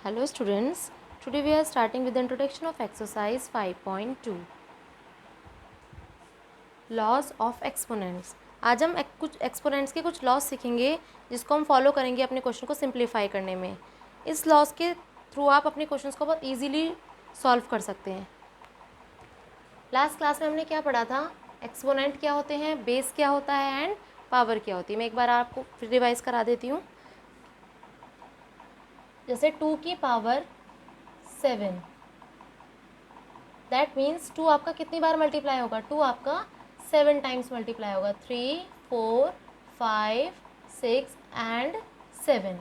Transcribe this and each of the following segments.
Hello students, today we are starting with the introduction of exercise 5.2 laws of exponents. आज हम कुछ exponents के कुछ लॉज सीखेंगे जिसको हम फॉलो करेंगे अपने क्वेश्चन को सिंप्लीफाई करने में। इस लॉज के थ्रू आप अपने क्वेश्चंस को बहुत इजीली सॉल्व कर सकते हैं। लास्ट क्लास में हमने क्या पढ़ा था? एक्सपोनेंट क्या होते हैं, बेस क्या होता है एंड पावर क्या होती है। मैं एक बार आपको फिर रिवाइज करा देती हूँ। जैसे 2 की पावर 7, दैट मीन्स 2 आपका कितनी बार मल्टीप्लाई होगा? 2 आपका 7 टाइम्स मल्टीप्लाई होगा। 3, 4, 5, 6 एंड 7।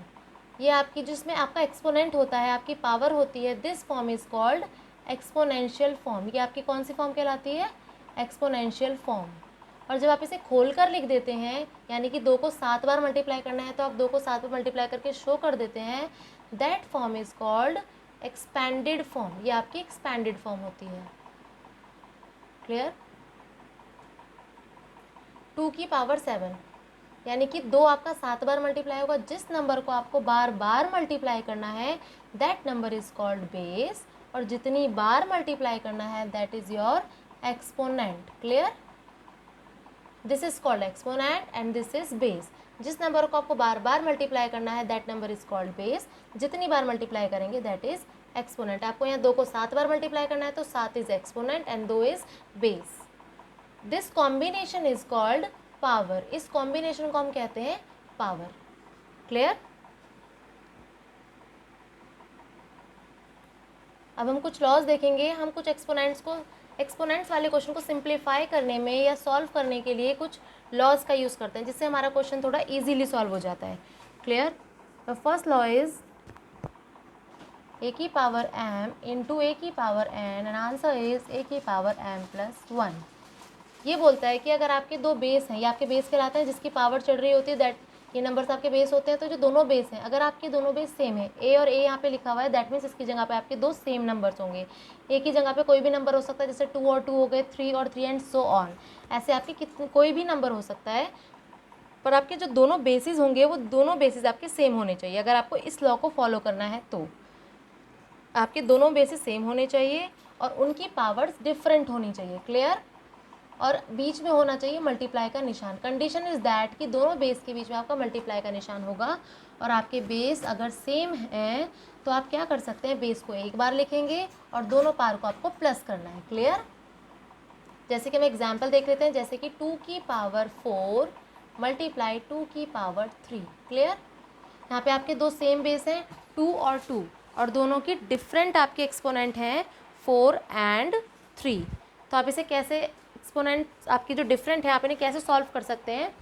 ये आपकी जिसमें आपका एक्सपोनेंट होता है, आपकी पावर होती है, this form is called exponential form. ये आपकी कौन सी फॉर्म कहलाती है? Exponential form. और जब आप इसे खोल कर लिख देते हैं, यानी कि 2 को 7 बार मल्टीप्लाई करना है तो आप 2 को 7 बार मल्टीप्लाई करके शो कर देते हैं, that form is called expanded form. ये आपकी एक्सपैंडेड फॉर्म होती है। क्लियर? 2 की पावर 7 यानी कि 2 आपका 7 बार मल्टीप्लाई होगा। जिस नंबर को आपको बार बार मल्टीप्लाई करना है that number is called base, और जितनी बार मल्टीप्लाई करना है that is your exponent. Clear? This is called exponent and this is base. जिस नंबर को आपको बार बार मल्टीप्लाई करना है that number is called base, जितनी बार मल्टीप्लाई करेंगे दैट इज एक्सपोनेंट। आपको यहाँ 2 को 7 बार मल्टीप्लाई करना है तो 7 is exponent and 2 is base. This combination is called power. इस कॉम्बिनेशन को हम कहते हैं पावर। क्लियर? अब हम कुछ लॉज देखेंगे। हम कुछ एक्सपोनेंट्स वाले क्वेश्चन को सिंप्लीफाई करने में या सॉल्व करने के लिए कुछ लॉज का यूज़ करते हैं, जिससे हमारा क्वेश्चन थोड़ा इजीली सॉल्व हो जाता है। Clear? The first law is a की पावर m इंटू a की power n and answer is a की पावर m प्लस 1। ये बोलता है कि अगर आपके दो बेस हैं, ये आपके बेस कहलाते हैं जिसकी पावर चढ़ रही होती है, दैट ये नंबर्स आपके बेस होते हैं। तो जो दोनों बेस हैं, अगर आपके दोनों बेस सेम है, ए और ए यहाँ पे लिखा हुआ है, दैट मीन्स इसकी जगह पे आपके दो सेम नंबर्स होंगे। ए की जगह पे कोई भी नंबर हो सकता है, जैसे 2 और 2 हो गए, 3 और 3 एंड सो ऑन। ऐसे आपके कितने कोई भी नंबर हो सकता है, पर आपके जो दोनों बेसिस होंगे वो दोनों बेसिस आपके सेम होने चाहिए। अगर आपको इस लॉ को फॉलो करना है तो आपके दोनों बेसिस सेम होने चाहिए और उनकी पावर्स डिफरेंट होनी चाहिए। क्लियर? और बीच में होना चाहिए मल्टीप्लाई का निशान। कंडीशन इज दैट कि दोनों बेस के बीच में आपका मल्टीप्लाई का निशान होगा। और आपके बेस अगर सेम हैं तो आप क्या कर सकते हैं, बेस को एक बार लिखेंगे और दोनों पार को आपको प्लस करना है। क्लियर? जैसे कि हम एग्जाम्पल देख लेते हैं, जैसे कि 2 की पावर 4 मल्टीप्लाई 2 की पावर 3। क्लियर? यहाँ पे आपके दो सेम बेस हैं 2 और 2, और दोनों की डिफरेंट आपके एक्सपोनेंट हैं 4 एंड 3। तो आप इसे कैसे, एक्सपोनेंट आपकी जो डिफरेंट है आप इन्हें कैसे सॉल्व कर सकते हैं?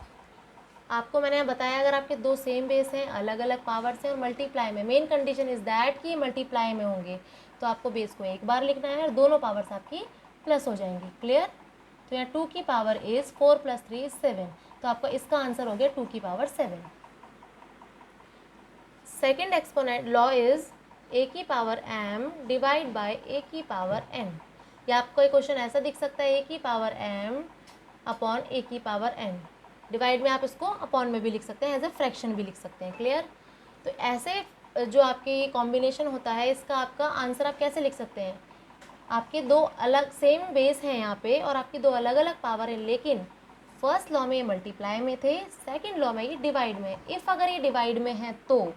आपको मैंने बताया, अगर आपके दो सेम बेस हैं, अलग अलग पावर्स हैं और मल्टीप्लाई में, मेन कंडीशन इज दैट कि मल्टीप्लाई में होंगे, तो आपको बेस को एक बार लिखना है और दोनों पावर्स आपकी प्लस हो जाएंगी। क्लियर? तो यहाँ 2 की पावर इज 4 प्लस 3 इज 7, तो आपका इसका आंसर हो गया 2 की power 7। Second exponent law is a की power m divide by a की पावर n। या आपको एक क्वेश्चन ऐसा दिख सकता है, a की पावर m अपॉन a की पावर n। डिवाइड में आप इसको अपॉन में भी लिख सकते हैं, एज ए फ्रैक्शन भी लिख सकते हैं। क्लियर? तो ऐसे जो आपकी कॉम्बिनेशन होता है, इसका आपका आंसर आप कैसे लिख सकते हैं? आपके दो अलग सेम बेस हैं यहाँ पे और आपकी दो अलग अलग पावर है, लेकिन फर्स्ट लॉ में ये मल्टीप्लाई में थे, सेकंड लॉ में ये डिवाइड में। इफ़ अगर ये डिवाइड में है तो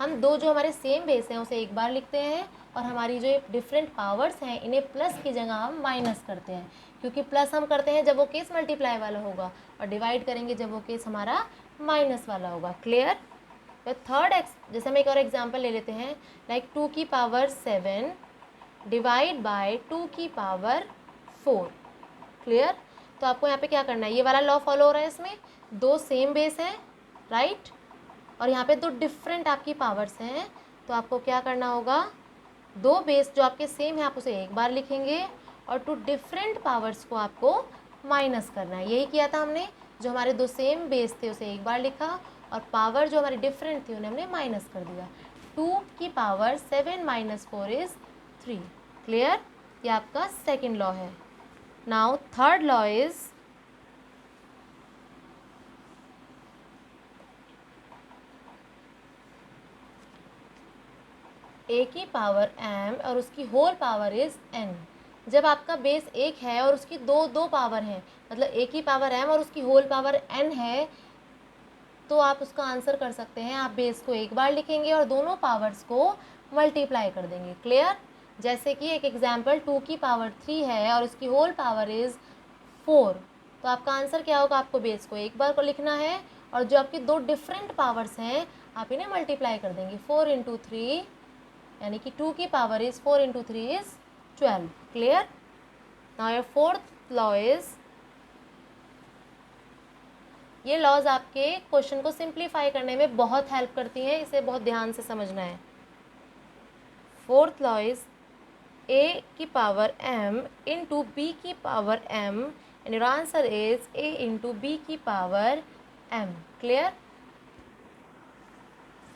हम दो जो हमारे सेम बेस हैं उसे एक बार लिखते हैं और हमारी जो डिफरेंट पावर्स हैं इन्हें प्लस की जगह हम माइनस करते हैं, क्योंकि प्लस हम करते हैं जब वो केस मल्टीप्लाई वाला होगा और डिवाइड करेंगे जब वो केस हमारा माइनस वाला होगा। क्लियर? तो जैसे हम एक और एग्जाम्पल ले लेते हैं, लाइक 2 की पावर 7 डिवाइड बाय 2 की पावर 4। क्लियर? तो आपको यहाँ पे क्या करना है, ये वाला लॉ फॉलो हो रहा है, इसमें दो सेम बेस हैं, राइट, और यहाँ पे दो डिफरेंट आपकी पावर्स हैं। तो आपको क्या करना होगा, दो बेस जो आपके सेम है आप उसे एक बार लिखेंगे और टू डिफरेंट पावर्स को आपको माइनस करना है। यही किया था हमने, जो हमारे दो सेम बेस थे उसे एक बार लिखा और पावर जो हमारी डिफरेंट थी उन्हें हमने माइनस कर दिया। 2 की पावर 7 माइनस 4 इज 3। क्लियर? ये आपका सेकेंड लॉ है। Now third law is a की पावर m और उसकी होल पावर इज़ n। जब आपका बेस एक है और उसकी दो पावर हैं, मतलब ए की पावर m और उसकी होल पावर n है, तो आप उसका आंसर कर सकते हैं। आप बेस को एक बार लिखेंगे और दोनों पावर्स को मल्टीप्लाई कर देंगे। क्लियर? जैसे कि एक एग्जाम्पल 2 की पावर 3 है और उसकी होल पावर इज़ 4, तो आपका आंसर क्या होगा? आपको बेस को एक बार को लिखना है और जो आपकी दो डिफरेंट पावर्स हैं आप इन्हें मल्टीप्लाई कर देंगे। 4 इंटू 3 यानी कि 2 की power is 4 into 3 is 12। Clear? Now your fourth law is, ये लॉज आपके क्वेश्चन को सिंप्लीफाई करने में बहुत हेल्प करती हैं, इसे बहुत ध्यान से समझना है। फोर्थ लॉ इज ए की पावर m इंटू बी की power m and your answer is a into b की पावर m। क्लियर?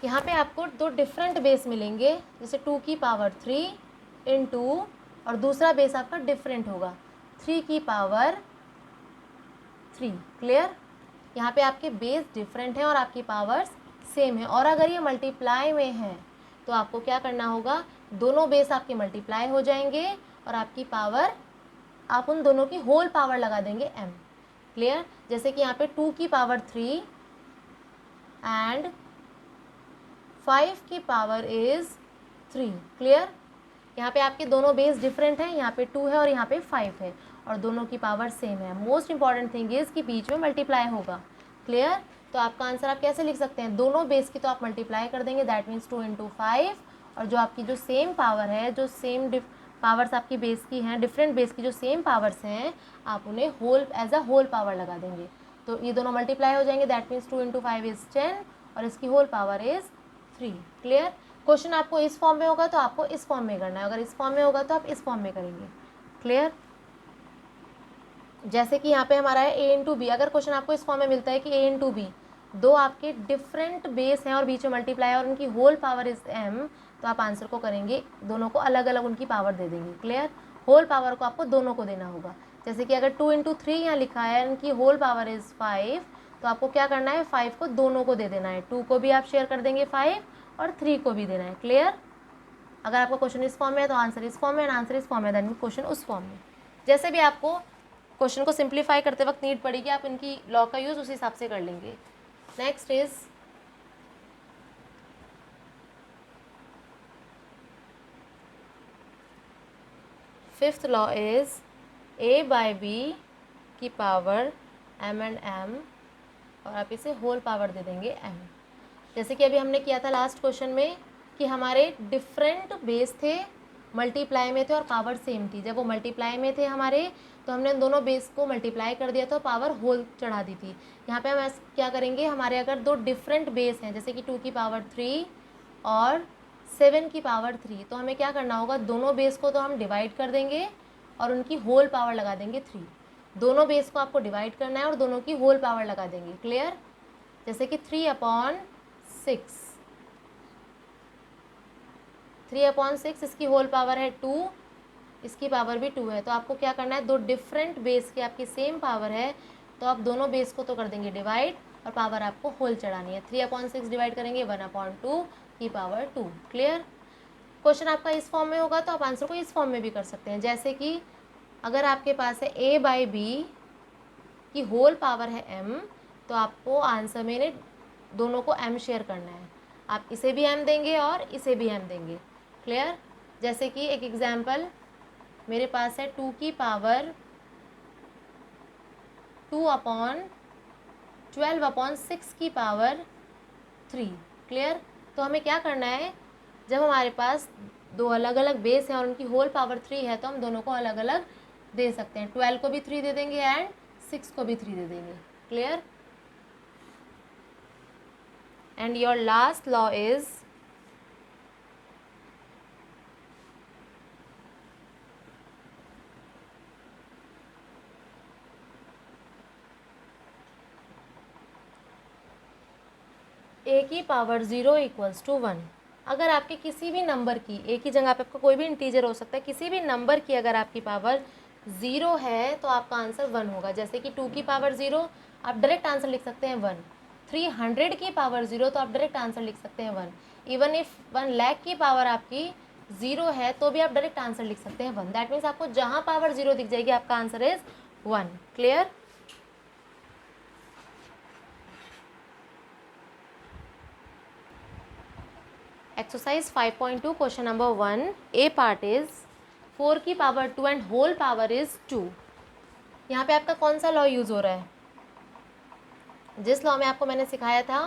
यहाँ पे आपको दो डिफरेंट बेस मिलेंगे, जैसे 2 की पावर 3 इंटू, और दूसरा बेस आपका डिफरेंट होगा 3 की पावर 3। क्लियर? यहाँ पे आपके बेस डिफरेंट हैं और आपकी पावर्स सेम है, और अगर ये मल्टीप्लाई में है तो आपको क्या करना होगा? दोनों बेस आपके मल्टीप्लाई हो जाएंगे और आपकी पावर, आप उन दोनों की होल पावर लगा देंगे m। क्लियर? जैसे कि यहाँ पे 2 की पावर 3 एंड 5 की पावर इज़ 3। क्लियर? यहाँ पे आपके दोनों बेस डिफरेंट हैं, यहाँ पे 2 है और यहाँ पे 5 है, और दोनों की पावर सेम है। मोस्ट इंपॉर्टेंट थिंग इज़ कि बीच में मल्टीप्लाई होगा। क्लियर? तो आपका आंसर आप कैसे लिख सकते हैं? दोनों बेस की तो आप मल्टीप्लाई कर देंगे, दैट मीन्स 2 इंटू 5, और जो आपकी जो सेम पावर है, जो सेम पावर्स आपकी बेस की हैं, डिफरेंट बेस की जो सेम पावर्स हैं, आप उन्हें whole as a whole power लगा देंगे, तो ये दोनों मल्टीप्लाई हो जाएंगे, दैट मीन्स 2 इंटू 5 इज़ 10 और इसकी whole power is 3। Clear? Question आपको इस फॉर्म में होगा तो आपको इस फॉर्म में करना है, अगर इस फॉर्म में होगा तो आप इस फॉर्म में करेंगे। क्लियर? जैसे कि यहाँ पे हमारा है a इंटू बी। अगर क्वेश्चन आपको इस फॉर्म में मिलता है कि a इंटू बी, दो आपके डिफरेंट बेस हैं और बीच में मल्टीप्लाई और उनकी होल पावर इज m, तो आप आंसर को करेंगे, दोनों को अलग अलग उनकी पावर दे देंगे। क्लियर? होल पावर को आपको दोनों को देना होगा। जैसे कि अगर 2 इंटू 3 यहाँ लिखा है, उनकी होल पावर इज़ 5, तो आपको क्या करना है? 5 को दोनों को दे देना है, 2 को भी आप शेयर कर देंगे 5 और 3 को भी देना है। क्लियर? अगर आपका क्वेश्चन इस फॉर्म में है तो आंसर इस फॉर्म में, एंड आंसर इस फॉर्म में, देन क्वेश्चन उस फॉर्म में। जैसे भी आपको क्वेश्चन को सिंप्लीफाई करते वक्त नीड पड़ेगी, आप इनकी लॉ का यूज़ उस हिसाब से कर लेंगे। Next is fifth law is a by b की पावर m एंड m, और आप इसे होल पावर दे देंगे m। जैसे कि अभी हमने किया था लास्ट क्वेश्चन में कि हमारे डिफरेंट बेस थे, मल्टीप्लाई में थे और पावर सेम थी। जब वो मल्टीप्लाई में थे हमारे, तो हमने दोनों बेस को मल्टीप्लाई कर दिया था, पावर होल चढ़ा दी थी। यहाँ पे हम क्या करेंगे? हमारे अगर दो डिफरेंट बेस हैं, जैसे कि 2 की पावर 3 और 7 की पावर 3, तो हमें क्या करना होगा? दोनों बेस को तो हम डिवाइड कर देंगे और उनकी होल पावर लगा देंगे 3। दोनों बेस को आपको डिवाइड करना है और दोनों की होल पावर लगा देंगे। क्लियर? जैसे कि 3/6, 3/6, इसकी होल पावर है 2, इसकी पावर भी 2 है, तो आपको क्या करना है? दो डिफरेंट बेस की आपकी सेम पावर है, तो आप दोनों बेस को तो कर देंगे डिवाइड और पावर आपको होल चढ़ानी है। 3/6 डिवाइड करेंगे 1/2 की पावर 2। क्लियर? क्वेश्चन आपका इस फॉर्म में होगा तो आप आंसर को इस फॉर्म में भी कर सकते हैं। जैसे कि अगर आपके पास है a बाई बी की होल पावर है m, तो आपको आंसर में इन्हें दोनों को m शेयर करना है। आप इसे भी m देंगे और इसे भी m देंगे। क्लियर? जैसे कि एक एग्जाम्पल मेरे पास है 2 की पावर 2/12/6 की पावर 3। क्लियर? तो हमें क्या करना है? जब हमारे पास दो अलग अलग बेस हैं और उनकी होल पावर 3 है, तो हम दोनों को अलग अलग दे सकते हैं। 12 को भी 3 दे देंगे एंड 6 को भी 3 दे देंगे। Clear? And your last law is a की पावर 0 इक्वल्स टू 1। अगर आपके किसी भी नंबर की, a की जगह पे आपका कोई भी इंटीजर हो सकता है, किसी भी नंबर की अगर आपकी पावर 0 है तो आपका आंसर 1 होगा। जैसे कि 2 की पावर 0, आप डायरेक्ट आंसर लिख सकते हैं 1। 300 की पावर 0, तो आप डायरेक्ट आंसर लिख सकते हैं 1। इवन इफ 1 लाख की पावर आपकी 0 है तो भी आप डायरेक्ट आंसर लिख सकते हैं 1। दैट मीन्स आपको जहाँ पावर 0 दिख जाएगी आपका answer is 1। Clear? Exercise 5.2 question number 1 a part is 4 की power 2 and whole power is 2। यहाँ पे आपका कौन सा लॉ यूज़ हो रहा है? जिस लॉ में आपको मैंने सिखाया था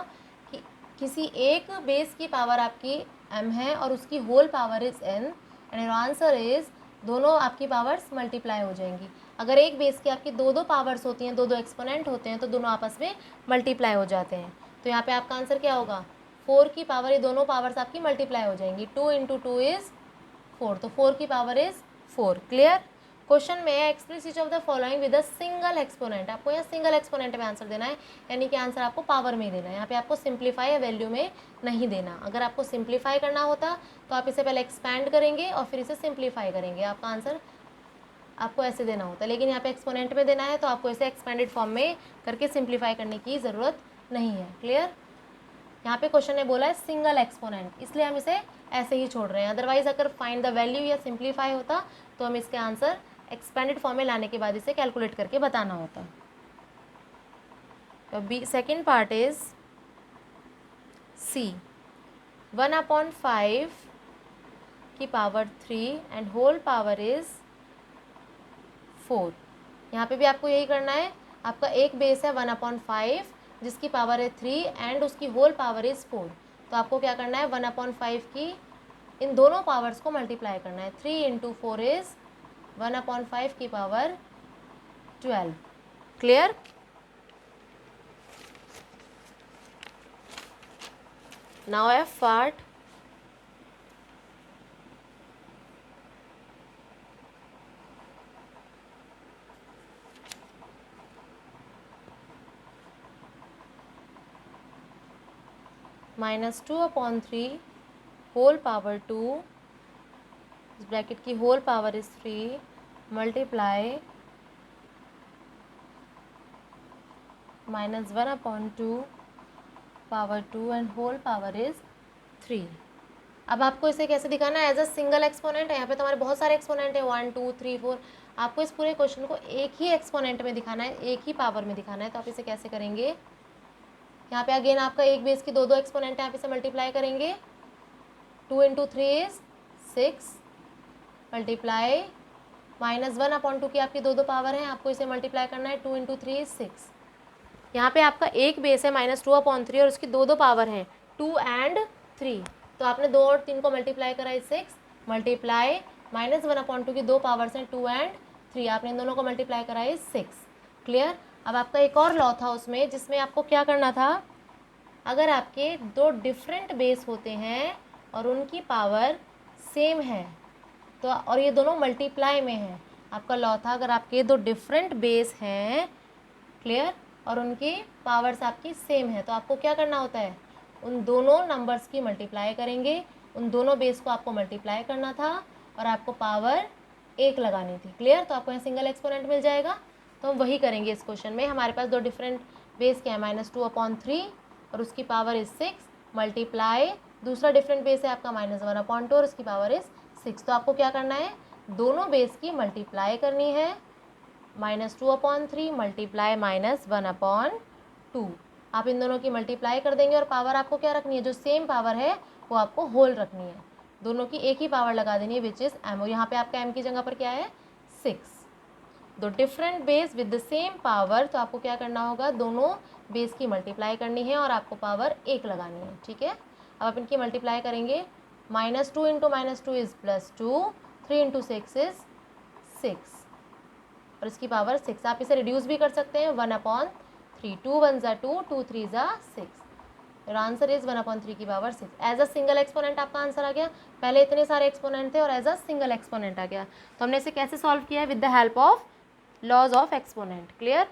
कि किसी एक बेस की पावर आपकी m है और उसकी whole power is n and your answer is दोनों आपकी पावर्स मल्टीप्लाई हो जाएंगी। अगर एक बेस की आपकी दो पावर्स होती हैं, दो एक्सपोनेंट होते हैं, तो दोनों आपस में मल्टीप्लाई हो जाते हैं। तो यहाँ पे आपका आंसर क्या होगा? 4 की पावर, ये दोनों पावर्स आपकी मल्टीप्लाई हो जाएंगी। 2 × 2 इज़ 4, तो 4 की पावर इज़ 4। क्लियर? क्वेश्चन में express each of the following with a single exponent. आपको यहाँ सिंगल एक्सपोनेंट में आंसर देना है, यानी कि आंसर आपको पावर में देना है। यहाँ पे आपको सिंप्लीफाई या वैल्यू में नहीं देना। अगर आपको सिंप्लीफाई करना होता तो आप इसे पहले एक्सपैंड करेंगे और फिर इसे सिंप्लीफाई करेंगे, आपका आंसर आपको ऐसे देना होता है। लेकिन यहाँ पे एक्सपोनेंट में देना है तो आपको इसे एक्सपेंडेड फॉर्म में करके सिंप्लीफाई करने की ज़रूरत नहीं है। क्लियर? यहाँ पे क्वेश्चन ने बोला है सिंगल एक्सपोनेंट, इसलिए हम इसे ऐसे ही छोड़ रहे हैं। अदरवाइज अगर फाइंड द वैल्यू या सिंप्लीफाई होता तो हम इसके आंसर एक्सपेंडेड फॉर्म में लाने के बाद इसे कैलकुलेट करके बताना होता। तो b second part is c 1/5 की power 3 and whole power is 4। यहाँ पे भी आपको यही करना है। आपका एक बेस है 1/5 जिसकी पावर है 3 एंड उसकी होल पावर इज़ 4। तो आपको क्या करना है? 1/5 की इन दोनों पावर्स को मल्टीप्लाई करना है। 3 × 4 इज़ 1/5 की power 12। Clear? Now f part. -2/3 whole power 2, इस ब्रैकेट की whole power is 3 multiply -1/2 power 2 and whole power is 3। अब आपको इसे कैसे दिखाना है? एज अ सिंगल एक्सपोनेंट है। यहाँ पे तो हमारे बहुत सारे एक्सपोनेंट है 1 2 3 4। आपको इस पूरे क्वेश्चन को एक ही एक्सपोनेंट में दिखाना है, एक ही पावर में दिखाना है। तो आप इसे कैसे करेंगे? यहाँ पे अगेन आपका एक बेस की दो एक्सपोनेंट है, आप इसे मल्टीप्लाई करेंगे। 2 × 3 इज 6 मल्टीप्लाई -1/2 की आपकी दो पावर है, आपको इसे मल्टीप्लाई करना है। 2 × 3 इज 6। यहाँ पे आपका एक बेस है -2/3 और उसकी दो पावर हैं 2 एंड 3। तो आपने 2 और 3 को मल्टीप्लाई करा है 6 मल्टीप्लाई -1/2 की दो पावर्स हैं 2 एंड 3। आपने इन दोनों को मल्टीप्लाई करा है 6। क्लियर? अब आपका एक और लॉ था उसमें, जिसमें आपको क्या करना था? अगर आपके दो डिफरेंट बेस होते हैं और उनकी पावर सेम है तो, और ये दोनों मल्टीप्लाई में है, आपका लॉ था अगर आपके दो डिफरेंट बेस हैं, क्लियर, और उनकी पावर्स आपकी सेम है तो आपको क्या करना होता है? उन दोनों नंबर्स की मल्टीप्लाई करेंगे, उन दोनों बेस को आपको मल्टीप्लाई करना था और आपको पावर 1 लगानी थी। क्लियर? तो आपको यहाँ सिंगल एक्सपोनेंट मिल जाएगा। तो हम वही करेंगे इस क्वेश्चन में। हमारे पास दो डिफरेंट बेस क्या है? -2/3 और उसकी पावर इज 6 मल्टीप्लाई दूसरा डिफरेंट बेस है आपका -1/2 और उसकी पावर इज 6। तो आपको क्या करना है? दोनों बेस की मल्टीप्लाई करनी है। -2/3 मल्टीप्लाई -1/2। आप इन दोनों की मल्टीप्लाई कर देंगे और पावर आपको क्या रखनी है? जो सेम पावर है वो आपको होल रखनी है। दोनों की एक ही पावर लगा देनी है विच इज़ m। और यहाँ पे आपका m की जगह पर क्या है? 6। दो different base with the same power, तो आपको क्या करना होगा? दोनों बेस की मल्टीप्लाई करनी है और आपको पावर 1 लगानी है। ठीक है? अब आप इनकी मल्टीप्लाई करेंगे। -2 × -2 इज़ +2, 3 × 6 इज़ 6 और इसकी पावर 6। आप इसे रिड्यूस भी कर सकते हैं 1/3। 2 1 ज़ा 2, 2 3 ज़ा 6। और आंसर इज 1/3 की power 6। As a single exponent आपका आंसर आ गया। पहले इतने सारे एक्सपोनेंट थे और एज अ सिंगल एक्सपोनेंट आ गया। तो हमने इसे कैसे सॉल्व किया है? With the help of laws of exponent. Clear?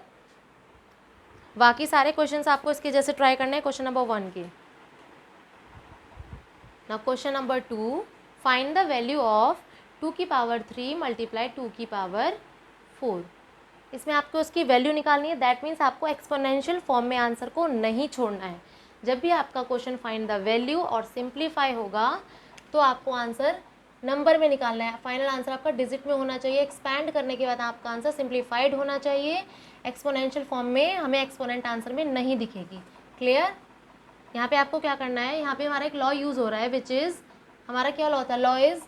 बाकी सारे क्वेश्चंस आपको इसके जैसे ट्राई करने हैं क्वेश्चन नंबर 1 के। Now question number 2, find the value of 2 की पावर 3 मल्टीप्लाई 2 की पावर 4। इसमें आपको उसकी वैल्यू निकालनी है। दैट मीन्स आपको एक्सपोनेंशियल फॉर्म में आंसर को नहीं छोड़ना है। जब भी आपका क्वेश्चन फाइंड द वैल्यू और सिंप्लीफाई होगा तो आपको आंसर नंबर में निकालना है। फाइनल आंसर आपका डिजिट में होना चाहिए। एक्सपैंड करने के बाद आपका आंसर सिंप्लीफाइड होना चाहिए। एक्सपोनेंशियल फॉर्म में हमें एक्सपोनेंट आंसर में नहीं दिखेगी। क्लियर? यहाँ पे आपको क्या करना है, यहाँ पे हमारा एक लॉ यूज़ हो रहा है विच इज़, हमारा क्या लॉ होता है, लॉ इज़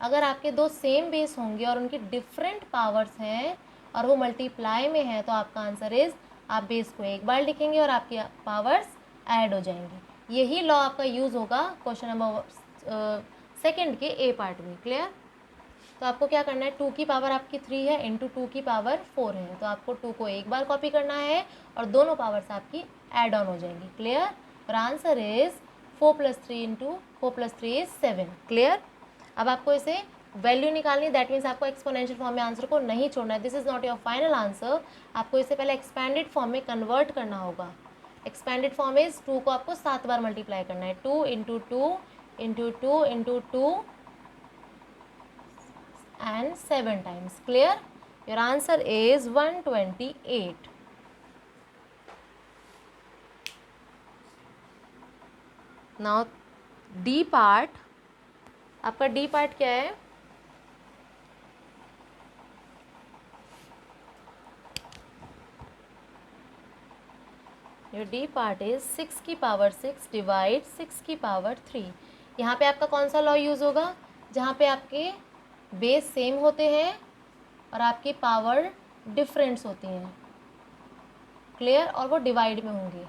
अगर आपके दो सेम बेस होंगे और उनकी डिफरेंट पावर्स हैं और वो मल्टीप्लाई में है तो आपका आंसर इज़, आप बेस को एक बार लिखेंगे और आपकी पावर्स ऐड हो जाएंगी। यही लॉ आपका यूज़ होगा क्वेश्चन नंबर सेकंड के ए पार्ट में। क्लियर? तो आपको क्या करना है, 2 की पावर आपकी 3 है इंटू 2 की पावर 4 है, तो आपको 2 को एक बार कॉपी करना है और दोनों पावर्स आपकी ऐड ऑन हो जाएंगी। क्लियर? और answer is 4 + 3 into 4 + 3 is 7। Clear? अब आपको इसे वैल्यू निकालनी, दैट मीन्स आपको एक्सपोनेंशियल फॉर्म में आंसर को नहीं छोड़ना है। This is not your final answer. आपको इसे पहले एक्सपैंडेड फॉर्म में कन्वर्ट करना होगा। एक्सपैंडेड फॉर्म इज 2 को आपको 7 बार मल्टीप्लाई करना है, 2 into 2 into 2 into 2 and 7 times. Clear? Your answer is 128. Now D part, आपका D part क्या है, your D part is 6 की पावर 6 डिवाइड 6 की पावर 3। यहाँ पे आपका कौन सा लॉ यूज़ होगा, जहाँ पे आपके बेस सेम होते हैं और आपकी पावर डिफरेंट्स होती हैं। क्लियर? और वो डिवाइड में होंगे,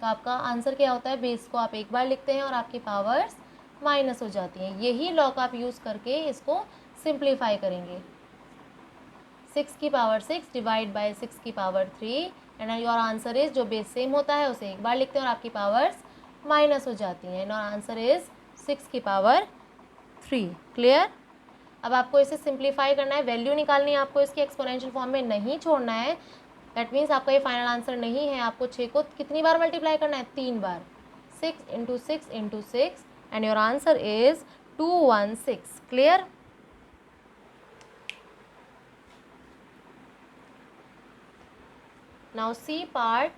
तो आपका आंसर क्या होता है, बेस को आप एक बार लिखते हैं और आपकी पावर्स माइनस हो जाती हैं। यही लॉ का आप यूज़ करके इसको सिंप्लीफाई करेंगे। 6 की पावर 6 डिवाइड बाय 6 की power 3 and your answer is, जो बेस सेम होता है उसे एक बार लिखते हैं और आपकी पावर्स माइनस हो जाती हैं। योर आंसर इज 6 की पावर 3। क्लियर? अब आपको इसे सिंप्लीफाई करना है, वैल्यू निकालनी है आपको, इसकी एक्सपोनेंशियल फॉर्म में नहीं छोड़ना है। दैट मीन्स आपका ये फाइनल आंसर नहीं है। आपको 6 को कितनी बार मल्टीप्लाई करना है, 3 बार, 6 into 6 into 6 and your answer is 216। Clear? Now c part,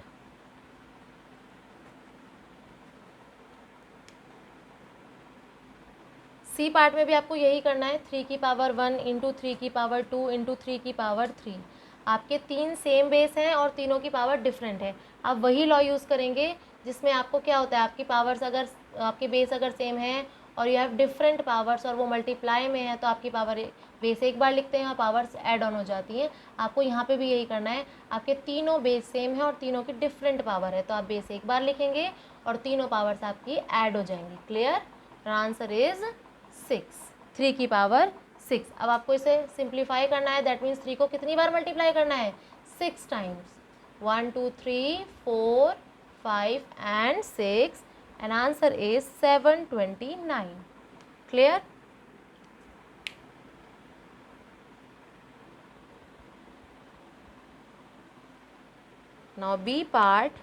c part में भी आपको यही करना है, 3 की पावर 1 इंटू 3 की पावर 2 इंटू 3 की पावर 3। आपके 3 सेम बेस हैं और तीनों की पावर डिफरेंट है। आप वही लॉ यूज़ करेंगे जिसमें आपको क्या होता है, आपकी पावर्स अगर, आपके बेस अगर सेम है और यू हैव डिफरेंट पावर्स और वो मल्टीप्लाई में है तो आपकी पावर बेस एक बार लिखते हैं और पावर्स ऐड ऑन हो जाती हैं। आपको यहाँ पे भी यही करना है, आपके तीनों बेस सेम है और तीनों की डिफरेंट पावर है, तो आप बेस एक बार लिखेंगे और तीनों पावर्स आपकी ऐड हो जाएंगी। क्लियर? आंसर इज 6, 3 की पावर 6। अब आपको इसे सिंप्लीफाई करना है, दैट मीन्स 3 को कितनी बार मल्टीप्लाई करना है, 6 times, 1 2 3 4 5 and 6 and answer is 729. Clear? Now B part,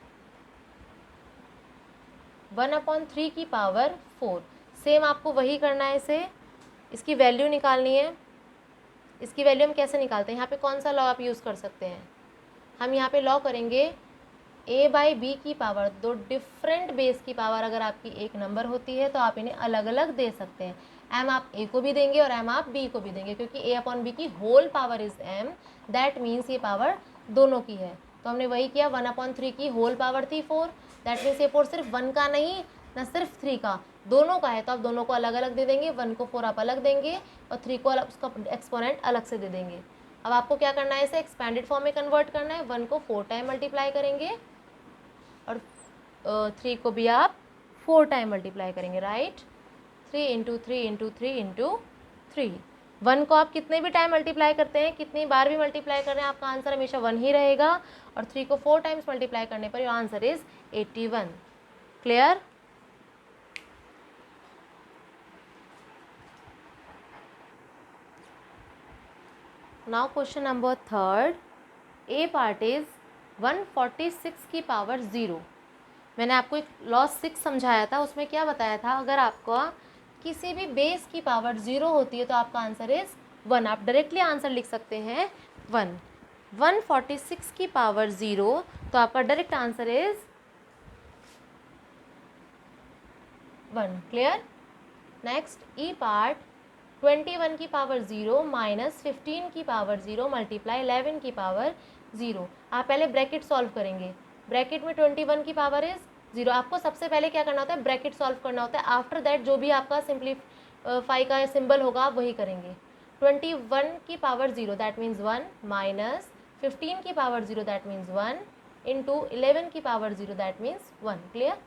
1/3 की पावर 4। सेम आपको वही करना है, इसे, इसकी वैल्यू निकालनी है। इसकी वैल्यू हम कैसे निकालते हैं, यहाँ पे कौन सा लॉ आप यूज़ कर सकते हैं, हम यहाँ पे लॉ करेंगे a/b की पावर। दो डिफरेंट बेस की पावर अगर आपकी एक नंबर होती है तो आप इन्हें अलग अलग दे सकते हैं। m आप a को भी देंगे और m आप b को भी देंगे, क्योंकि a/b की whole power is m, that means ये पावर दोनों की है। तो हमने वही किया, 1/3 की होल पावर थी 4, दैट मीन्स ये 4 सिर्फ 1 का नहीं ना सिर्फ 3 का, दोनों का है, तो आप दोनों को अलग अलग दे देंगे। 1 को 4 आप अलग देंगे और 3 को अलग, उसका एक्सपोनेंट अलग से दे देंगे। अब आपको क्या करना है, इसे एक्सपैंडेड फॉर्म में कन्वर्ट करना है। 1 को 4 टाइम मल्टीप्लाई करेंगे और 3 को भी आप 4 टाइम मल्टीप्लाई करेंगे, राइट। 3 into 3 into 3 into 3। 1 को आप कितने भी टाइम मल्टीप्लाई करते हैं, कितनी बार भी मल्टीप्लाई कर रहे हैं, आपका आंसर हमेशा 1 ही रहेगा। और 3 को 4 टाइम्स मल्टीप्लाई करने per your answer is 81। Clear? Now question number 3, A part is 146 की पावर 0। मैंने आपको एक लॉ 6 समझाया था, उसमें क्या बताया था, अगर आपका किसी भी बेस की पावर 0 होती है तो आपका आंसर इज 1। आप डायरेक्टली आंसर लिख सकते हैं 1। 146 की पावर 0, तो आपका direct answer is 1. Clear. Next E part 21 की पावर 0 माइनस 15 की पावर 0 मल्टीप्लाई 11 की पावर 0. आप पहले ब्रैकेट सॉल्व करेंगे. ब्रैकेट में 21 की पावर इज 0. आपको सबसे पहले क्या करना होता है, ब्रैकेट सॉल्व करना होता है. आफ्टर दैट जो भी आपका सिंप्लीफाई का सिंबल होगा आप वही करेंगे. 21 की पावर 0 दैट मीन्स 1 माइनस 15 की पावर 0 दैट मीन्स 1 इंटू 11 की power 0 that means 1. Clear.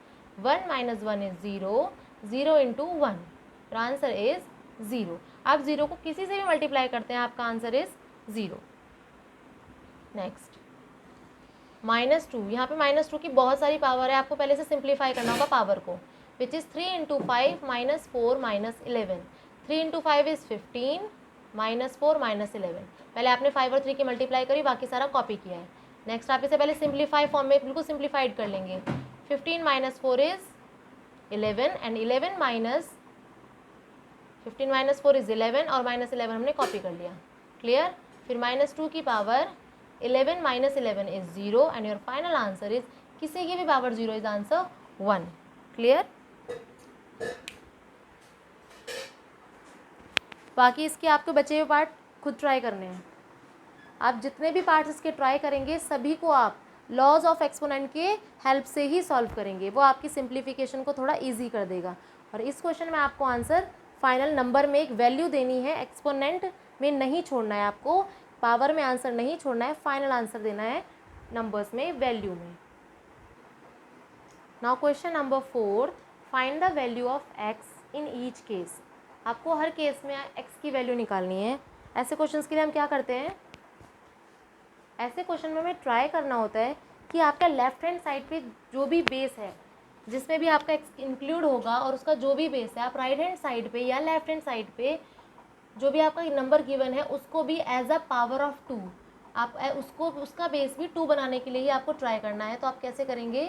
1 minus 1 is 0. 0 into 1. Your answer is 0. आप 0 को किसी से भी मल्टीप्लाई करते हैं आपका आंसर इज 0. नेक्स्ट -2. यहाँ पे -2 की बहुत सारी पावर है, आपको पहले से सिंप्लीफाई करना होगा पावर को, which is 3 into 5 minus 4 minus 11. 3 into 5 is 15 minus 4 minus 11. पहले आपने 5 और 3 की मल्टीप्लाई करी, बाकी सारा कॉपी किया है. नेक्स्ट आप इसे पहले सिंप्लीफाई फॉर्म में बिल्कुल सिंप्लीफाइड कर लेंगे. 15 minus 4 is 11 and 11 minus 15 minus 4 is 11 और माइनस 11 हमने कॉपी कर लिया. क्लियर. फिर -2 की power 11 minus 11 is 0 and your final answer is, किसी की भी पावर 0 इज आंसर 1. क्लियर. बाकी इसके आपके बचे हुए पार्ट खुद ट्राई करने हैं. आप जितने भी पार्ट्स इसके ट्राई करेंगे सभी को आप लॉज ऑफ एक्सपोनेंट के हेल्प से ही सॉल्व करेंगे. वो आपकी सिंप्लीफिकेशन को थोड़ा ईजी कर देगा. और इस क्वेश्चन में आपको आंसर फाइनल नंबर में एक वैल्यू देनी है, एक्सपोनेंट में नहीं छोड़ना है, आपको पावर में आंसर नहीं छोड़ना है, फाइनल आंसर देना है नंबर्स में, वैल्यू में. Now question number 4, find the value of x in each case. आपको हर केस में एक्स की वैल्यू निकालनी है. ऐसे क्वेश्चंस के लिए हम क्या करते हैं, ऐसे क्वेश्चन में हमें ट्राई करना होता है कि आपका लेफ्ट हैंड साइड पे जो भी बेस है, जिसमें भी आपका एक्स इंक्लूड होगा और उसका जो भी बेस है, आप राइट हैंड साइड पे या लेफ्ट हैंड साइड पे जो भी आपका नंबर गिवन है उसको भी एज अ पावर ऑफ 2, आप उसको उसका बेस भी 2 बनाने के लिए ही आपको ट्राई करना है. तो आप कैसे करेंगे,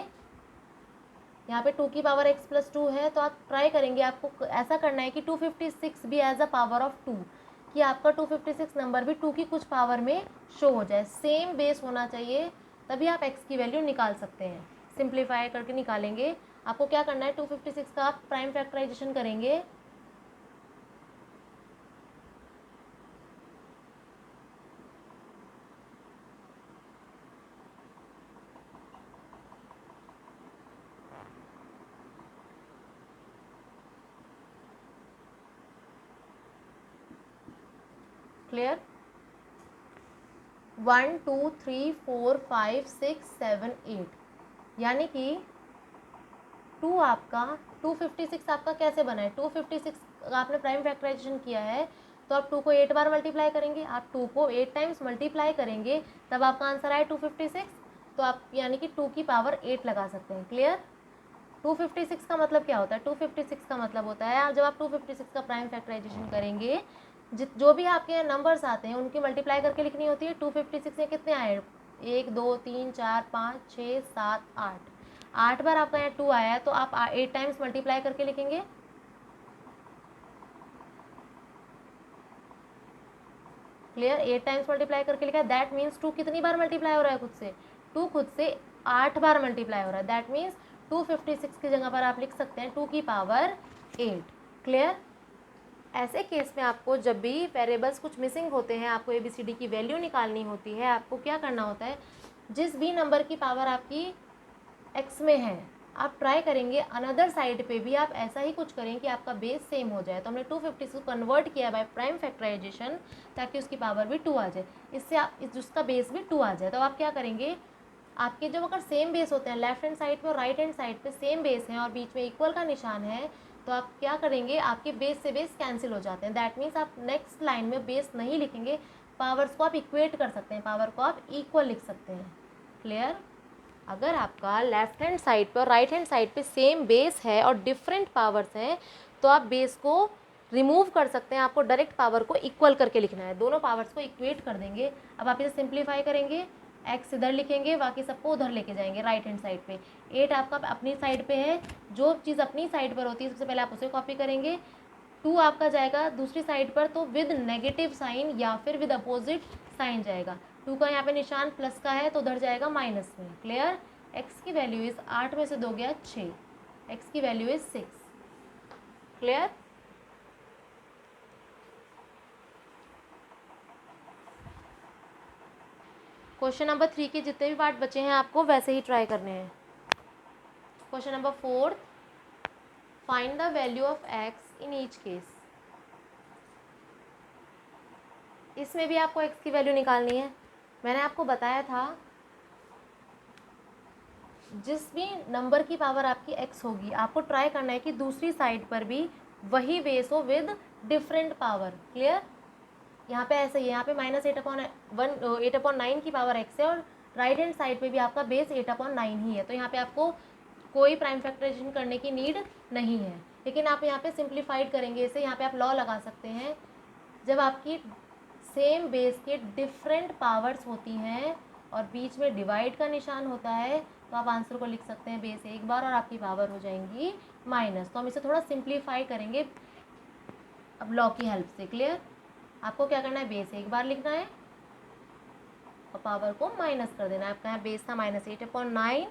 यहाँ पे 2 की पावर x प्लस 2 है, तो आप ट्राई करेंगे, आपको ऐसा करना है कि 256 भी एज अ पावर ऑफ 2, कि आपका 256 नंबर भी 2 की कुछ पावर में शो हो जाए. सेम बेस होना चाहिए, तभी आप x की वैल्यू निकाल सकते हैं. सिंप्लीफाई करके निकालेंगे. आपको क्या करना है, 256 का आप प्राइम फैक्टराइजेशन करेंगे. क्लियर. 1 2 3 4 5 6 7 8, यानी कि 2 आपका 256 आपका कैसे बना है, 256 आपने प्राइम फैक्टराइजेशन किया है तो आप 2 को 8 बार मल्टीप्लाई करेंगे. आप 2 को 8 टाइम्स मल्टीप्लाई करेंगे तब आपका आंसर आए 256. तो आप यानी कि 2 की पावर 8 लगा सकते हैं. क्लियर. 256 का मतलब क्या होता है, 256 का मतलब होता है जब आप 256 का प्राइम फैक्टराइजेशन करेंगे, जो भी आपके नंबर्स आते हैं उनकी मल्टीप्लाई करके लिखनी होती है. 256 में कितने आए, 1 2 3 4 5 6 7 8, 8 बार आपका यहाँ 2 आया है तो आप 8 टाइम्स मल्टीप्लाई करके लिखेंगे. क्लियर. 8 टाइम्स मल्टीप्लाई करके लिखा है, दैट मीन्स 2 कितनी बार मल्टीप्लाई हो रहा है खुद से, 2 खुद से 8 बार मल्टीप्लाई हो रहा है. दैट मीन्स 256 की जगह पर आप लिख सकते हैं 2 की पावर 8. क्लियर. ऐसे केस में आपको जब भी वेरिएबल्स कुछ मिसिंग होते हैं, आपको ABCD की वैल्यू निकालनी होती है, आपको क्या करना होता है, जिस भी नंबर की पावर आपकी x में है आप ट्राई करेंगे अनदर साइड पे भी आप ऐसा ही कुछ करें कि आपका बेस सेम हो जाए. तो हमने 256 को कन्वर्ट किया बाय प्राइम फैक्टराइजेशन ताकि उसकी पावर भी 2 आ जाए, इससे आप उसका बेस भी 2 आ जाए. तो आप क्या करेंगे, आपके जब अगर सेम बेस होते हैं, लेफ्ट हैंड साइड पे और राइट हैंड साइड पे सेम बेस हैं और बीच में इक्वल का निशान है, तो आप क्या करेंगे, आपके बेस से बेस कैंसिल हो जाते हैं. दैट मीन्स आप नेक्स्ट लाइन में बेस नहीं लिखेंगे, पावर्स को आप इक्वेट कर सकते हैं, पावर को आप इक्वल लिख सकते हैं. क्लियर. अगर आपका लेफ्ट हैंड साइड पर और राइट हैंड साइड पे सेम बेस है और डिफरेंट पावर्स हैं तो आप बेस को रिमूव कर सकते हैं. आपको डायरेक्ट पावर को इक्वल करके लिखना है, दोनों पावर्स को इक्वेट कर देंगे. अब आप इसे सिंप्लीफाई करेंगे, एक्स इधर लिखेंगे, बाकी सबको उधर लेके जाएंगे राइट हैंड साइड पे. 8 आपका अपनी साइड पे है, जो चीज़ अपनी साइड पर होती है सबसे पहले आप उसे कॉपी करेंगे. 2 आपका जाएगा दूसरी साइड पर तो विद नेगेटिव साइन या फिर विद अपोजिट साइन जाएगा. 2 का यहाँ पे निशान प्लस का है तो उधर जाएगा माइनस में. क्लियर. एक्स की वैल्यू इस 8 में से 2 गया 6, एक्स की value is 6. Clear? Question number 3 के जितने भी पार्ट बचे हैं आपको वैसे ही ट्राई करने हैं। Question number 4, find the value of x in each case. इसमें भी आपको x की वैल्यू निकालनी है। मैंने आपको बताया था जिस भी नंबर की पावर आपकी x होगी आपको ट्राई करना है कि दूसरी साइड पर भी वही बेस हो विद डिफरेंट पावर। क्लियर? यहाँ पे ऐसे ही है, यहाँ पे -8/9 की पावर x है और राइट हैंड साइड पे भी आपका बेस 8/9 ही है, तो यहाँ पे आपको कोई प्राइम फैक्टराइजेशन करने की नीड नहीं है। लेकिन आप यहाँ पे सिंप्लीफाइड करेंगे इसे, यहाँ पे आप लॉ लगा सकते हैं, जब आपकी सेम बेस के डिफरेंट पावर्स होती हैं और बीच में डिवाइड का निशान होता है तो आप आंसर को लिख सकते हैं बेस एक बार और आपकी पावर हो जाएंगी माइनस। तो हम इसे थोड़ा सिंप्लीफाई करेंगे अब लॉ की हेल्प से। क्लियर? आपको क्या करना है, बेस एक बार लिखना है और पावर को माइनस कर देना है। आपका यहाँ बेस था -8/9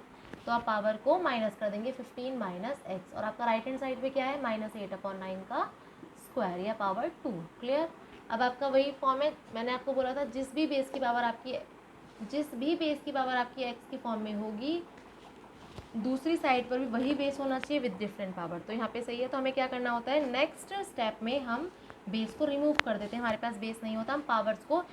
तो आप पावर को माइनस कर देंगे 15 - x और आपका राइट हैंड साइड पे क्या है -8/9 का स्क्वायर या पावर 2। क्लियर? अब आपका वही फॉर्म है, मैंने आपको बोला था जिस भी बेस की पावर आपकी x की फॉर्म में होगी दूसरी साइड पर भी वही बेस होना चाहिए विद डिफरेंट पावर। तो यहाँ पे सही है, तो हमें क्या करना होता है, नेक्स्ट स्टेप में हम बेस को रिमूव कर देते हैं। हमारे पास बेस नहीं होता, हम पावर्स को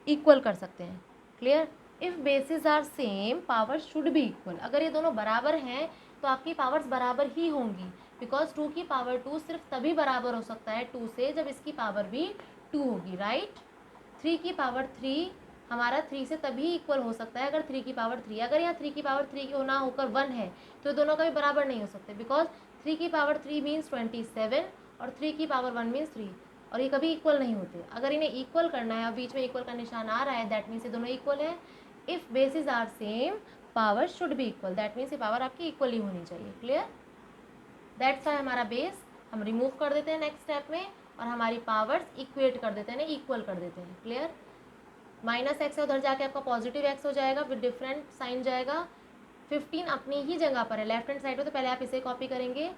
इक्वल कर सकते हैं। Clear? If bases are same power should be equal. अगर ये दोनों बराबर हैं तो आपकी पावर्स बराबर ही होंगी, बिकॉज 2 की पावर 2 सिर्फ तभी बराबर हो सकता है 2 से जब इसकी पावर भी 2 होगी, राइट? 3 की पावर 3 हमारा 3 से तभी इक्वल हो सकता है अगर 3 की पावर 3, अगर यहाँ 3 की पावर 3 होना होकर 1 है तो दोनों का भी बराबर नहीं हो सकते, बिकॉज 3 की पावर 3 मीन्स 27 और 3 की पावर 1 मीन्स 3 और ये कभी इक्वल नहीं होते। अगर इन्हें इक्वल करना है और बीच में इक्वल का निशान आ रहा है दैट मीन्स ये दोनों इक्वल है। If bases are same power should be equal, that means ये पावर आपकी इक्वल ही होनी चाहिए। क्लियर? दैट्स वाई हमारा बेस हम रिमूव कर देते हैं नेक्स्ट स्टेप में और हमारी पावर्स इक्वेट कर देते हैं, इक्वल कर देते हैं। क्लियर? -x है उधर जाके आपका +x हो जाएगा विद डिफरेंट साइन जाएगा। 15 अपनी ही जगह पर है लेफ्ट हैंड साइड पे, तो पहले आप इसे कॉपी करेंगे।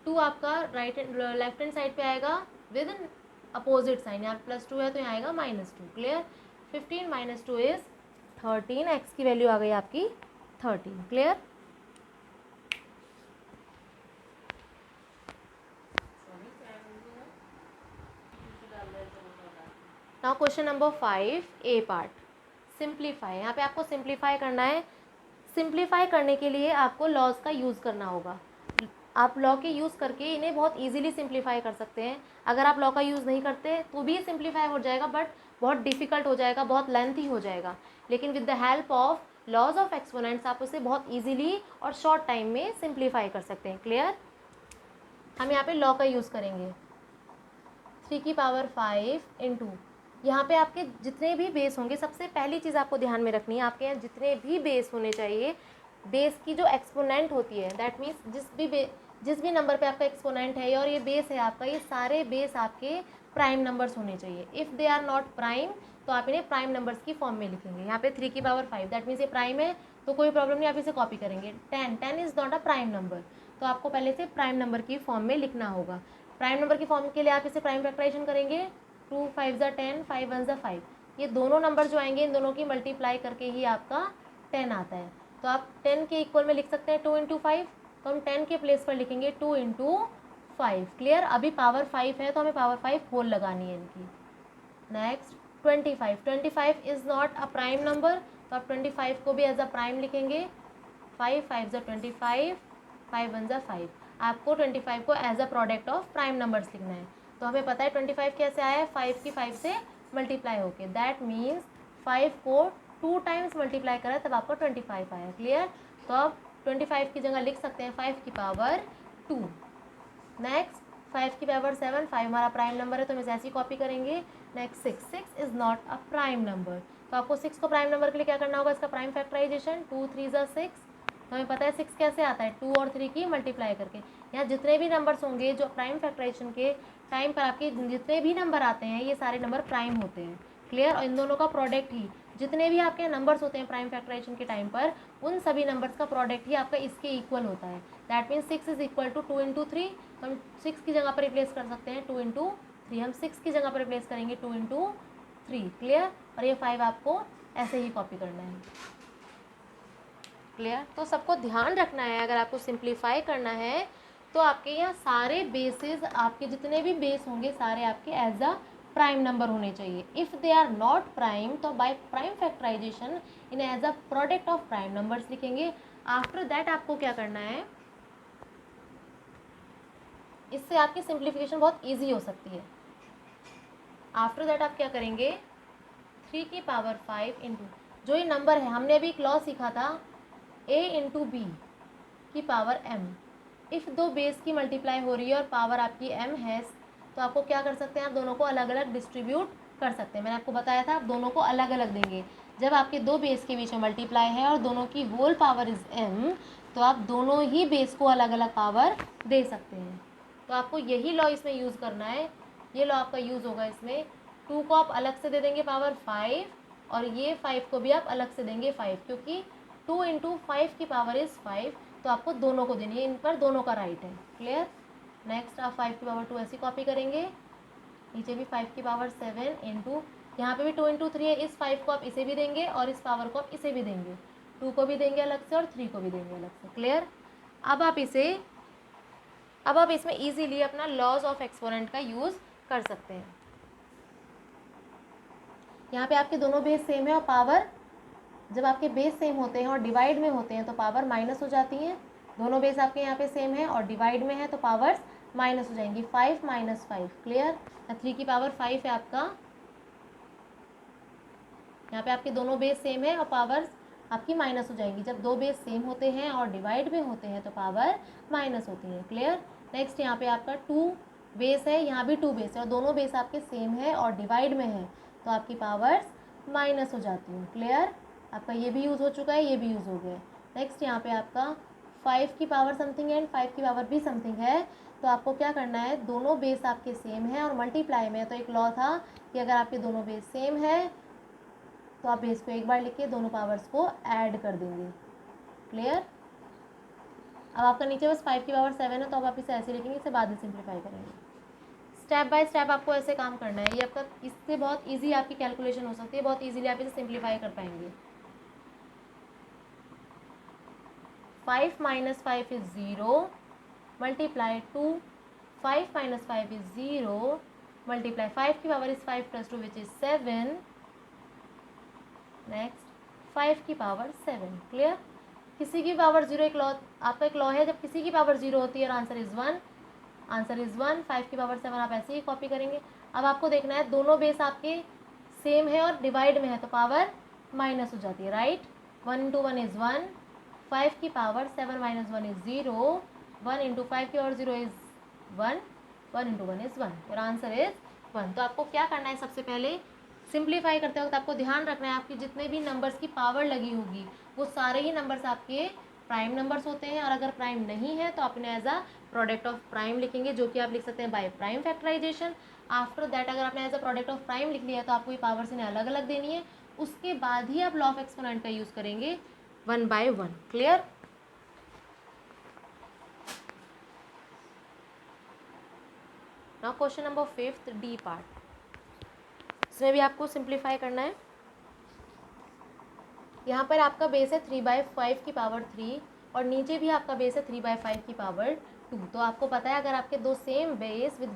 2 आपका लेफ्ट हैंड साइड पे आएगा विद अपोजिट साइन, यहाँ +2 है तो यहाँ आएगा -2। क्लियर? 15 - 2 इज 13, x की वैल्यू आ गई आपकी 13। क्लियर? नाउ क्वेश्चन नंबर 5 ए पार्ट, सिंप्लीफाई। यहाँ पे आपको सिंप्लीफाई करना है। सिंप्लीफाई करने के लिए आपको लॉज का यूज़ करना होगा। आप लॉ के यूज़ करके इन्हें बहुत इजीली सिंप्लीफाई कर सकते हैं। अगर आप लॉ का यूज़ नहीं करते तो भी सिंप्लीफाई हो जाएगा, बट बहुत डिफ़िकल्ट हो जाएगा, बहुत लेंथी हो जाएगा। लेकिन with the help of laws of exponents आप उसे बहुत ईजिली और शॉर्ट टाइम में सिंप्लीफाई कर सकते हैं। क्लियर? हम यहाँ पे लॉ का यूज़ करेंगे। 3 की पावर 5 इंटू, यहाँ पे आपके जितने भी बेस होंगे, सबसे पहली चीज़ आपको ध्यान में रखनी है, आपके यहाँ जितने भी बेस होने चाहिए, बेस की जो एक्सपोनेंट होती है दैट मीन्स जिस भी नंबर पे आपका एक्सपोनेंट है और ये बेस है आपका, ये सारे बेस आपके प्राइम नंबर्स होने चाहिए। If they are not prime तो आप इन्हें प्राइम नंबर्स की फॉर्म में लिखेंगे। यहाँ पे 3 की पावर 5 दैट मीन्स ये प्राइम है तो कोई प्रॉब्लम नहीं, आप इसे कॉपी करेंगे। 10 is not a prime number, तो आपको पहले से प्राइम नंबर की फॉर्म में लिखना होगा। प्राइम नंबर की फॉर्म के लिए आप इसे प्राइम फैक्टराइजेशन करेंगे। 2 5 ज़ा 10, 5 1 ज़ा 5, ये दोनों नंबर जो आएंगे इन दोनों की मल्टीप्लाई करके ही आपका 10 आता है। तो आप 10 के इक्वल में लिख सकते हैं 2 × 5, तो हम 10 के प्लेस पर लिखेंगे 2 × 5। क्लियर? अभी पावर 5 है तो हमें पावर 5 होल लगानी है इनकी। Next 25 is not a prime number, तो आप 25 को भी एज अ प्राइम लिखेंगे। 5 5 ज़ा 25, 5 1 ज़ा 5। आपको 25 को as a product of prime numbers लिखना है। तो हमें पता है 25 कैसे आया है, 5 की 5 से मल्टीप्लाई होके, दैट मीन्स 5 को 2 टाइम्स मल्टीप्लाई करा तब आपको 25 आया। क्लियर? तो अब 25 की जगह लिख सकते हैं 5 की पावर 2। नेक्स्ट 5 की पावर 7, 5 हमारा प्राइम नंबर है तो हम इसे ऐसे ही कॉपी करेंगे। Next 6 is not a prime number, तो आपको 6 को प्राइम नंबर के लिए क्या करना होगा, इसका प्राइम फैक्टराइजेशन। 2 3 ज़ा 6, तो हमें पता है 6 कैसे आता है, 2 और 3 की मल्टीप्लाई करके। यहाँ जितने भी नंबर्स होंगे जो प्राइम फैक्टराइजेशन के टाइम पर आपके जितने भी नंबर आते हैं ये सारे नंबर प्राइम होते हैं। क्लियर? और इन दोनों का प्रोडक्ट ही जितने भी आपके नंबर्स होते हैं प्राइम फैक्टराइजेशन के टाइम पर, उन सभी नंबर्स का प्रोडक्ट ही आपका इसके इक्वल होता है। That means 6 is equal to 2 into 3, तो हम 6 की जगह पर रिप्लेस कर सकते हैं 2 इंटू 3, हम 6 की जगह पर रिप्लेस करेंगे 2 इंटू 3। क्लियर? और ये 5 आपको ऐसे ही कॉपी करना है। क्लियर? तो सबको ध्यान रखना है, अगर आपको सिंप्लीफाई करना है तो आपके यहाँ सारे बेसिस, आपके जितने भी बेस होंगे सारे आपके एज अ प्राइम नंबर होने चाहिए। If they are not prime तो by prime factorization in as a product of prime numbers लिखेंगे। आफ्टर दैट आपको क्या करना है, इससे आपकी सिंप्लीफिकेशन बहुत ईजी हो सकती है। आफ्टर दैट आप क्या करेंगे, 3 की पावर 5 इंटू, जो ये नंबर है हमने अभी एक लॉ सीखा था, a इंटू बी की पावर m। इफ़ दो बेस की मल्टीप्लाई हो रही है और पावर आपकी m है, तो आपको क्या कर सकते हैं, आप दोनों को अलग अलग डिस्ट्रीब्यूट कर सकते हैं। मैंने आपको बताया था आप दोनों को अलग अलग देंगे। जब आपके दो बेस के बीच में मल्टीप्लाई है और दोनों की होल पावर इज m, तो आप दोनों ही बेस को अलग अलग पावर दे सकते हैं। तो आपको यही लॉ इसमें यूज़ करना है। ये लॉ आपका यूज़ होगा इसमें। 2 को आप अलग से दे देंगे पावर 5, और ये 5 को भी आप अलग से देंगे 5, क्योंकि 2 इंटू 5 की पावर इज़ 5, तो आपको दोनों को देनी है, इन पर दोनों का राइट है। क्लियर? नेक्स्ट आप 5 की पावर 2 ऐसी कॉपी करेंगे, नीचे भी 5 की पावर 7 इंटू, यहाँ पे भी 2 इंटू 3 है, इस 5 को आप इसे भी देंगे और इस पावर को आप इसे भी देंगे, 2 को भी देंगे अलग से और 3 को भी देंगे अलग से। क्लियर? अब आप इसमें इजीली अपना लॉज ऑफ एक्सपोनेंट का यूज़ कर सकते हैं। यहाँ पे आपके दोनों बेस सेम है और पावर, जब आपके बेस सेम होते हैं और डिवाइड में होते हैं तो पावर माइनस हो जाती हैं। दोनों बेस आपके यहाँ पे सेम है और डिवाइड में है तो पावर्स माइनस हो जाएंगी, 5 माइनस 5। क्लियर? 3 की पावर 5 है आपका, यहाँ पे आपके दोनों बेस सेम है और पावर्स आपकी माइनस हो जाएंगी। जब दो बेस सेम होते हैं और डिवाइड में होते हैं तो पावर माइनस होती है। क्लियर? नेक्स्ट यहाँ पे आपका 2 बेस है, यहाँ भी 2 बेस है और दोनों बेस आपके सेम है और डिवाइड में है तो आपकी पावर्स माइनस हो जाती हैं। क्लियर? आपका ये भी यूज़ हो चुका है, ये भी यूज़ हो गया है। नेक्स्ट यहाँ पे आपका 5 की पावर समथिंग है एंड 5 की पावर भी समथिंग है, तो आपको क्या करना है, दोनों बेस आपके सेम है और मल्टीप्लाई में है। तो एक लॉ था कि अगर आपके दोनों बेस सेम है तो आप बेस को एक बार लिख के दोनों पावर्स को ऐड कर देंगे। क्लियर? अब आपका नीचे बस 5 की पावर 7 है, तो अब आप इसे ऐसे लिखेंगे, इसे बाद में सिंप्लीफाई करेंगे। स्टेप बाय स्टेप आपको ऐसे काम करना है। ये आपका, इससे बहुत इजी आपकी कैलकुलेशन हो सकती है, बहुत इजीली आप इसे सिंप्लीफाई कर पाएंगे। 5 minus 5 is 0 multiply 2, 5 minus 5 is 0 multiply 5 की power is 5 plus 2 which is 7। Next 5 की पावर 7। क्लियर? किसी की पावर 0, एक लॉ, आपका एक लॉ है, जब किसी की पावर 0 होती है और आंसर इज़ 1, आंसर इज़ 1। 5 की पावर 7 आप ऐसे ही कॉपी करेंगे। अब आपको देखना है दोनों बेस आपके सेम है और डिवाइड में है तो पावर माइनस हो जाती है, राइट? 1 इंटू 1 इज़ 1, 5 की पावर 7 माइनस 1 इज़ 0, 1 इंटू 5 की पावर 0 इज़ 1, 1 इंटू 1 इज़ 1, और आंसर इज़ 1। तो आपको क्या करना है, सबसे पहले सिंप्लीफाई करते वक्त आपको ध्यान रखना है आपकी जितने भी नंबर्स की पावर लगी होगी वो सारे ही नंबर्स आपके प्राइम नंबर्स होते हैं, और अगर प्राइम नहीं है तो आप इन्हें as a product of prime लिखेंगे, जो कि आप लिख सकते हैं by prime factorisation. After that अगर आपने as a product of prime लिख लिया तो आपको ये पावर्स इन्हें अलग अलग देनी है, उसके बाद ही आप लॉ ऑफ एक्सपोनेंट का यूज़ करेंगे 1 by 1। Clear? Now question number 5th D part, इसमें भी आपको सिंप्लीफाई करना है। यहाँ पर आपका बेस है 3/5 की पावर 3 और नीचे भी आपका बेस है 3/5 की पावर 2। तो आपको पता है अगर आपके दो सेम बेस विद